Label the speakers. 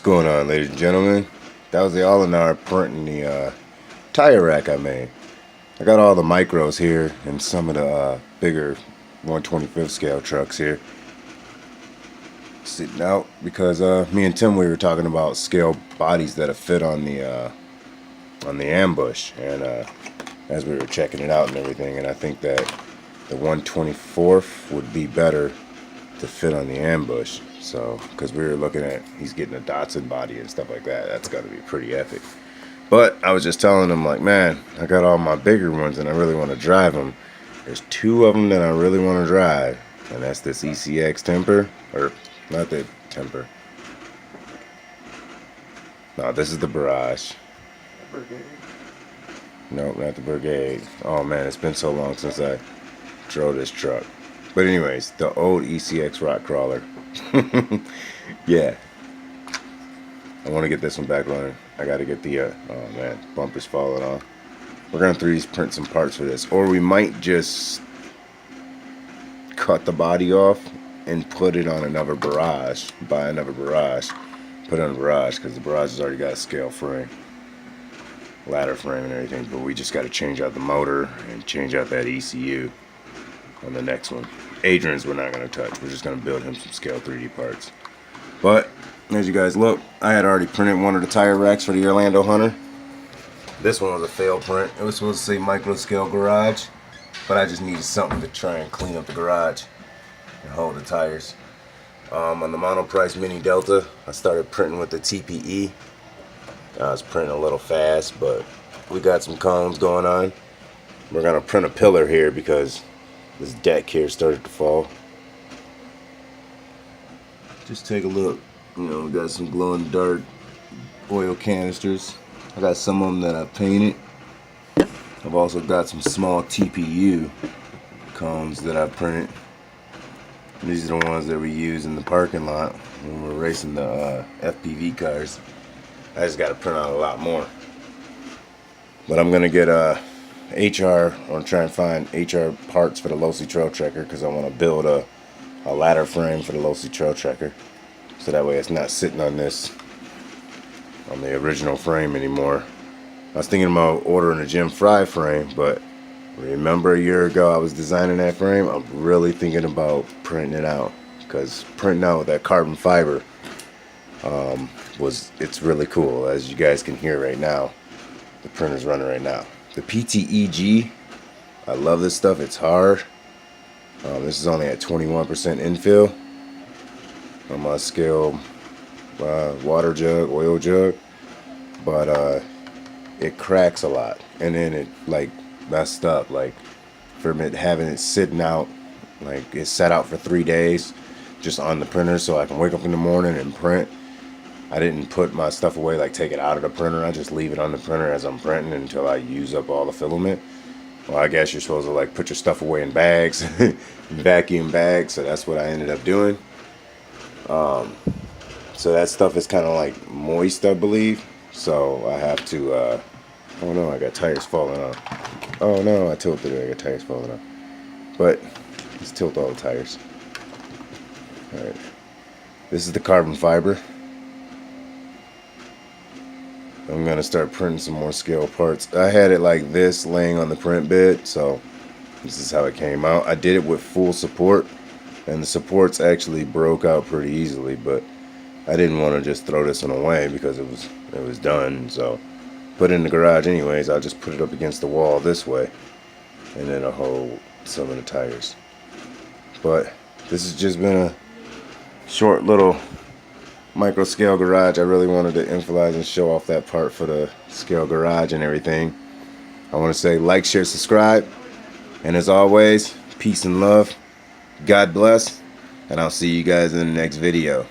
Speaker 1: What's going on, ladies and gentlemen? That was the Orlandoo printing the tire rack I made. I got all the micros here and some of the bigger 1/25 scale trucks here sitting out because me and Tim, we were talking about scale bodies that fit on the ambush, and as we were checking it out and everything, and I think that the 1/24 would be better to fit on the ambush. So, because we were looking at, he's getting a Datsun body and stuff like that. That's got to be pretty epic. But I was just telling him, like, man, I got all my bigger ones and I really want to drive them. There's two of them that I really want to drive, and that's this ECX temper, or not the temper. No, this is the Barrage.
Speaker 2: Brigade.
Speaker 1: Nope, not the Brigade. Oh man, it's been so long since I drove this truck. But anyways, the old ECX rock crawler. Yeah, I want to get this one back running. I got to get the oh man, bumper's falling off. We're gonna 3D print some parts for this, or we might just cut the body off and put it on another Barrage. Buy another Barrage, put it on a Barrage, because the Barrage has already got a scale frame, ladder frame and everything, but we just got to change out the motor and change out that ECU on the next one. Adrian's we're not going to touch. We're just going to build him some scale 3D parts. But as you guys look, I had already printed one of the tire racks for the Orlandoo Hunter. This one was a fail print. It was supposed to say micro scale garage, but I just needed something to try and clean up the garage and hold the tires. On the Monoprice Mini Delta, I started printing with the TPE. I was printing a little fast, but we got some cones going on. We're gonna print a pillar here because this deck here started to fall. Just take a look. You know, we got some glow in the dark oil canisters. I got some of them that I painted. I've also got some small TPU cones that I printed. These are the ones that we use in the parking lot when we're racing the FPV cars. I just got to print out a lot more. But I'm going to get HR, or try and find HR parts for the low-C trail trekker, because I want to build a ladder frame for the low-C trail trekker. So that way it's not sitting on the original frame anymore. I was thinking about ordering a Jim Fry frame, but remember a year ago I was designing that frame? I'm really thinking about printing it out, because printing out that carbon fiber it's really cool. As you guys can hear right now, the printer's running right now. The PTEG, I love this stuff. It's hard. This is only at 21% infill on my scale water jug, oil jug, but it cracks a lot, and then it like messed up, like from it having it sitting out, like it's set out for 3 days just on the printer so I can wake up in the morning and print. I didn't put my stuff away, like take it out of the printer. I just leave it on the printer as I'm printing until I use up all the filament. Well, I guess you're supposed to like put your stuff away in bags, vacuum bags, so that's what I ended up doing. So that stuff is kind of like moist, I believe. So I have to, oh no, I got tires falling off. Oh no, I tilted it, I got tires falling off. But let's tilt all the tires. Alright, this is the carbon fiber. I'm gonna start printing some more scale parts. I had it like this laying on the print bed, so this is how it came out. I did it with full support, and the supports actually broke out pretty easily, but I didn't want to just throw this one away because it was done. So put it in the garage anyways. I'll just put it up against the wall this way, and then I'll hold some of the tires. But this has just been a short little micro scale garage. I really wanted to emphasize and show off that part for the scale garage and everything. I want to say like, share, subscribe, and as always, peace and love. God bless, and I'll see you guys in the next video.